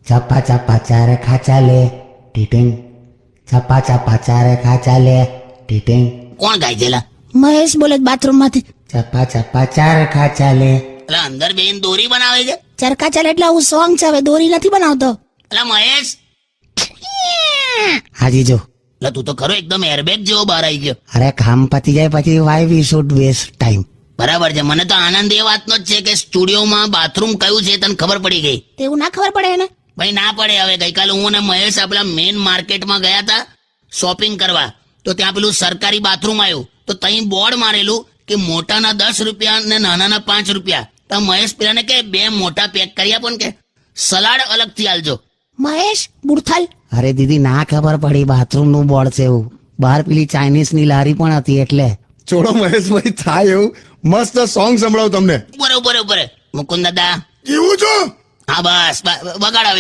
ચપ્પા ચપ્પા ચારે ખાચા લે ટીટિંગ. ચપ્પા ચપ્પા ચારે ખાચા લે ટીટિંગ. કોણ ગાય છે લા? મહેશ બોલે બાથરૂમ માંથી. ચપ્પા ચપ્પા ચારે ખાચા લે. એટલે અંદર બેન દોરી બનાવે છે? ચરખા ચાલે એટલે આવું સોંગ છે, હવે દોરી નથી બનાવતો. એટલે મહેશ, હાજી જો. એટલે તું તો ખરો એકદમ એરબેગ જેવો બહાર આવી ગયો. અરે કામ પતી જાય પછી why we should waste time. બરાબર છે. મને તો આનંદ એ વાતનો જ છે કે સ્ટુડિયોમાં બાથરૂમ કયું છે તને ખબર પડી ગઈ. તેવું ના ખબર પડે એને. ભાઈ ના પડે. હવે ગઈકાલે હું અને મહેશ આપણા મેઇન માર્કેટમાં ગયા હતા શોપિંગ કરવા, તો ત્યાં પેલું સરકારી બાથરૂમ આવ્યું, તો ત્યાં બોર્ડ મારેલું કે મોટાના 10 રૂપિયા ને નાનાના 5 રૂપિયા. તો મહેશ પેલાને કે 2 મોટા પેક કરી આપો ને, કે સલાડ અલગથી આલજો. મહેશ બુડથલ. અરે દીદી ના ખબર પડી બાથરૂમ નું બોર્ડ છે એવું. બહાર પેલી ચાઇનીઝ ની લારી પણ હતી એટલે. છોડો મહેશભાઈ, થાય એવું. મસ્ત સોંગ સંભળાવું તમને. બરોબર બરોબર. મુકુંદ દાદા, કેવું છો? હા બસ વગાડ હવે.